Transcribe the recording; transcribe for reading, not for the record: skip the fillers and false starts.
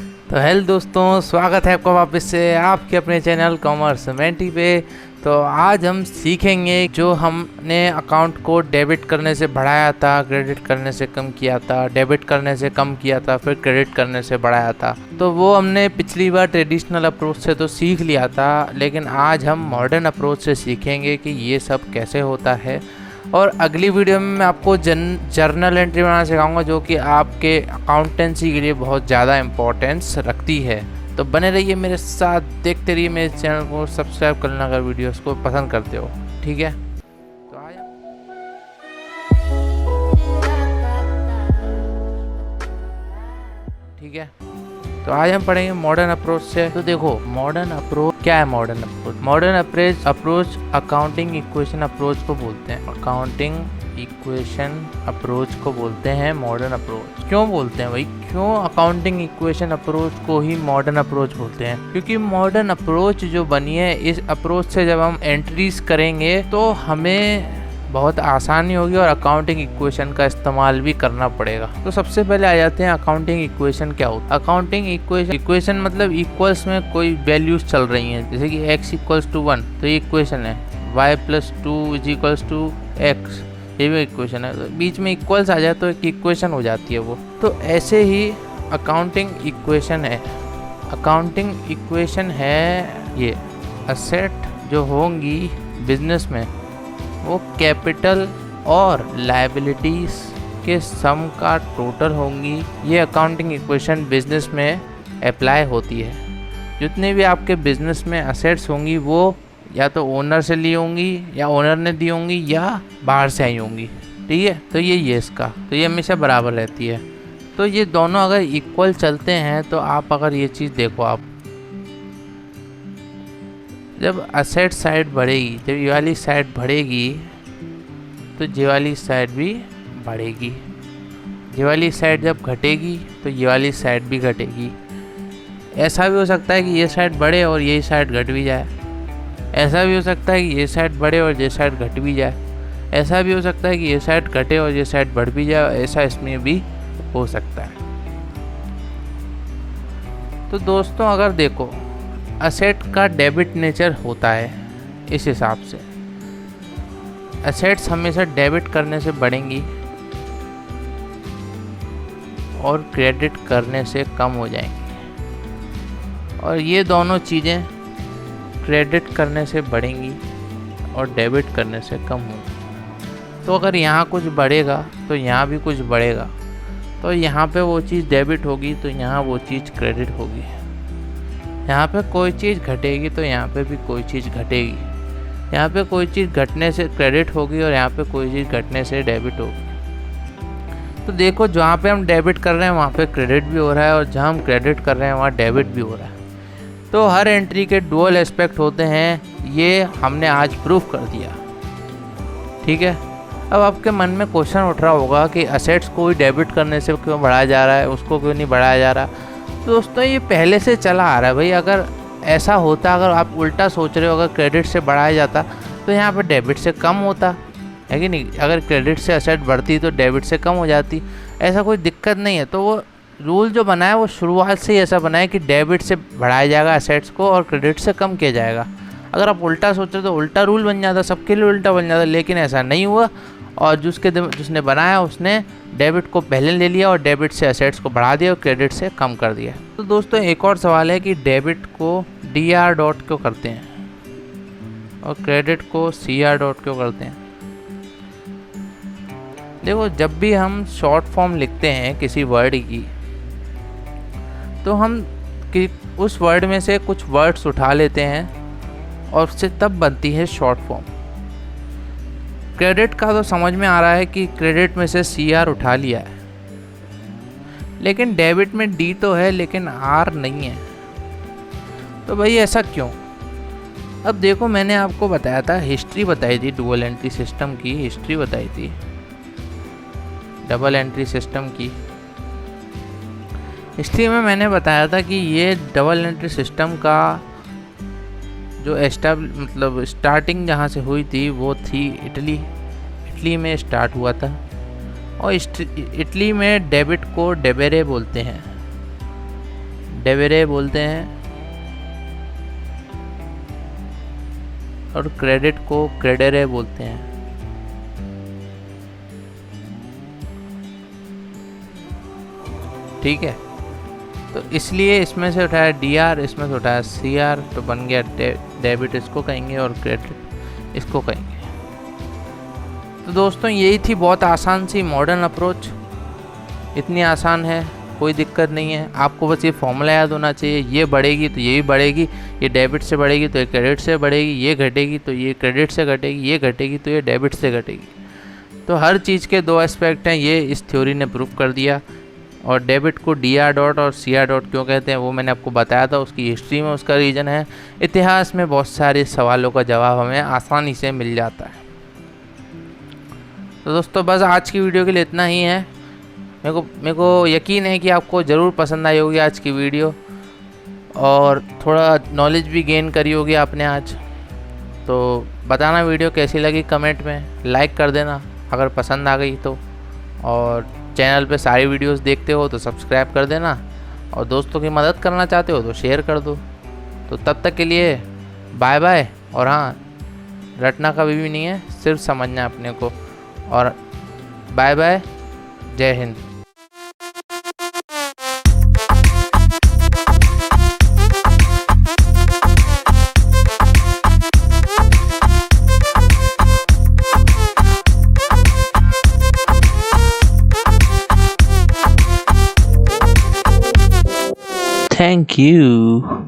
तो हेलो दोस्तों, स्वागत है आपका वापस से आपके अपने चैनल कॉमर्स मेंटी पे। तो आज हम सीखेंगे जो हमने अकाउंट को डेबिट करने से बढ़ाया था, क्रेडिट करने से कम किया था, डेबिट करने से कम किया था, फिर क्रेडिट करने से बढ़ाया था। तो वो हमने पिछली बार ट्रेडिशनल अप्रोच से तो सीख लिया था, लेकिन आज हम मॉडर्न अप्रोच से सीखेंगे कि ये सब कैसे होता है। और अगली वीडियो में मैं आपको जर्नल एंट्री बनाना सिखाऊंगा, जो कि आपके अकाउंटेंसी के लिए बहुत ज़्यादा इम्पोर्टेंस रखती है। तो बने रहिए मेरे साथ, देखते रहिए मेरे चैनल को, सब्सक्राइब करना अगर वीडियोस को पसंद करते हो। ठीक है, तो आज हम पढ़ेंगे मॉडर्न अप्रोच से। तो देखो, मॉडर्न अप्रोच क्या है? Modern approach accounting equation approach को बोलते हैं। अकाउंटिंग इक्वेशन अप्रोच को बोलते हैं मॉडर्न अप्रोच। क्यों बोलते हैं भाई? क्यों अकाउंटिंग इक्वेशन अप्रोच को ही मॉडर्न अप्रोच बोलते हैं? क्योंकि मॉडर्न अप्रोच जो बनी है, इस अप्रोच से जब हम एंट्रीज करेंगे तो हमें बहुत आसानी होगी और अकाउंटिंग इक्वेशन का इस्तेमाल भी करना पड़ेगा। तो सबसे पहले आ जाते हैं अकाउंटिंग इक्वेशन क्या होता है। अकाउंटिंग इक्वेशन मतलब इक्वल्स में कोई वैल्यूज चल रही हैं, जैसे कि x = 1 तो ये इक्वेशन है, y + 2 = x ये भी इक्वेशन है। तो बीच में इक्वल्स आ जाए तो एक इक्वेशन हो जाती है वो। तो ऐसे ही अकाउंटिंग इक्वेशन है। अकाउंटिंग इक्वेशन है ये असेट जो होंगी बिजनेस में, वो कैपिटल और लायबिलिटीज़ के सम का टोटल होंगी। ये अकाउंटिंग इक्वेशन बिजनेस में अप्लाई होती है। जितने भी आपके बिजनेस में असेट्स होंगी वो या तो ओनर से ली होंगी, या ओनर ने दी होंगी, या बाहर से आई होंगी। ठीक है, तो ये इसका तो ये हमेशा बराबर रहती है। तो ये दोनों अगर इक्वल चलते हैं तो आप अगर ये चीज़ देखो, आप जब असेट साइड बढ़ेगी, जब ये वाली साइड बढ़ेगी तो ये वाली साइड भी बढ़ेगी। ये वाली साइड जब घटेगी तो ये वाली साइड भी घटेगी। ऐसा भी हो सकता है कि ये साइड बढ़े और ये साइड घट भी जाए। ऐसा भी हो सकता है कि ये साइड बढ़े और ये साइड घट भी जाए। ऐसा भी हो सकता है कि ये साइड घटे और ये साइड बढ़ भी जाए। ऐसा इसमें भी हो सकता है। तो दोस्तों, अगर देखो, असेट का डेबिट नेचर होता है। इस हिसाब से असेट्स हमेशा डेबिट करने से बढ़ेंगी और क्रेडिट करने से कम हो जाएंगी, और ये दोनों चीज़ें क्रेडिट करने से बढ़ेंगी और डेबिट करने से कम होंगी। तो अगर यहाँ कुछ बढ़ेगा तो यहाँ भी कुछ बढ़ेगा। तो यहाँ पे वो चीज़ डेबिट होगी तो यहाँ वो चीज़ क्रेडिट होगी। यहाँ पे कोई चीज़ घटेगी तो यहाँ पे भी कोई चीज़ घटेगी। यहाँ पे कोई चीज़ घटने से क्रेडिट होगी और यहाँ पे कोई चीज़ घटने से डेबिट होगी। तो देखो, जहाँ पे हम डेबिट कर रहे हैं वहाँ पे क्रेडिट भी हो रहा है, और जहाँ हम क्रेडिट कर रहे हैं वहाँ डेबिट भी हो रहा है। तो हर एंट्री के डुअल एस्पेक्ट होते हैं, ये हमने आज प्रूफ कर दिया। ठीक है, अब आपके मन में क्वेश्चन उठ रहा होगा कि असेट्स को ही डेबिट करने से क्यों बढ़ाया जा रहा है, उसको क्यों नहीं बढ़ाया जा रहा। तो दोस्तों, ये पहले से चला आ रहा है भाई। अगर ऐसा होता, अगर आप उल्टा सोच रहे हो, अगर क्रेडिट से बढ़ाया जाता तो यहाँ पर डेबिट से कम होता है कि नहीं। अगर क्रेडिट से असेट बढ़ती तो डेबिट से कम हो जाती, ऐसा कोई दिक्कत नहीं है। तो वो रूल जो बनाया वो शुरुआत से ही ऐसा बनाया कि डेबिट से बढ़ाया जाएगा असेट्स को और क्रेडिट से कम किया जाएगा। अगर आप उल्टा सोचते तो उल्टा रूल बन जाता, सबके लिए उल्टा बन जाता, लेकिन ऐसा नहीं हुआ। और जिसने बनाया उसने डेबिट को पहले ले लिया और डेबिट से असेट्स को बढ़ा दिया और क्रेडिट से कम कर दिया। तो दोस्तों, एक और सवाल है कि डेबिट को DR क्यों करते हैं और क्रेडिट को CR क्यों करते हैं। देखो, जब भी हम शॉर्ट फॉर्म लिखते हैं किसी वर्ड की, तो हम उस वर्ड में से कुछ वर्ड्स उठा लेते हैं और उससे तब बनती है शॉर्ट फॉर्म। क्रेडिट का तो समझ में आ रहा है कि क्रेडिट में से CR उठा लिया है, लेकिन डेबिट में D तो है लेकिन R नहीं है। तो भाई ऐसा क्यों? अब देखो, मैंने आपको बताया था, हिस्ट्री बताई थी डुअल एंट्री सिस्टम की, हिस्ट्री बताई थी डबल एंट्री सिस्टम की। हिस्ट्री में मैंने बताया था कि ये डबल एंट्री सिस्टम का जो स्टार्टिंग जहाँ से हुई थी वो थी इटली में स्टार्ट हुआ था। और इटली में डेबिट को डेबेरे बोलते हैं। डेबिरे बोलते हैं और क्रेडिट को क्रेडेरे बोलते हैं। ठीक है, तो इसलिए इसमें से उठाया DR, इसमें से उठाया CR, तो बन गया डेबिट इसको कहेंगे और क्रेडिट इसको कहेंगे। तो दोस्तों यही थी बहुत आसान सी मॉडर्न अप्रोच। इतनी आसान है, कोई दिक्कत नहीं है। आपको बस ये फॉर्मूला याद होना चाहिए, ये बढ़ेगी तो ये भी बढ़ेगी, ये डेबिट से बढ़ेगी तो ये क्रेडिट से बढ़ेगी, ये घटेगी तो ये क्रेडिट से घटेगी, ये घटेगी तो ये डेबिट से घटेगी। तो हर चीज़ के दो एस्पेक्ट हैं, ये इस थ्योरी ने प्रूव कर दिया। और डेबिट को DR डॉट और CR डॉट क्यों कहते हैं वो मैंने आपको बताया था, उसकी हिस्ट्री में उसका रीज़न है। इतिहास में बहुत सारे सवालों का जवाब हमें आसानी से मिल जाता है। तो दोस्तों बस आज की वीडियो के लिए इतना ही है। मेरे को यकीन है कि आपको ज़रूर पसंद आई होगी आज की वीडियो और थोड़ा नॉलेज भी गेन करी होगी आपने आज। तो बताना वीडियो कैसी लगी कमेंट में, लाइक कर देना अगर पसंद आ गई तो, और चैनल पे सारी वीडियोस देखते हो तो सब्सक्राइब कर देना, और दोस्तों की मदद करना चाहते हो तो शेयर कर दो। तो तब तक के लिए बाय बाय। और हाँ, रटना कभी भी नहीं है, सिर्फ समझना अपने को। और बाय बाय, जय हिंद। Thank you.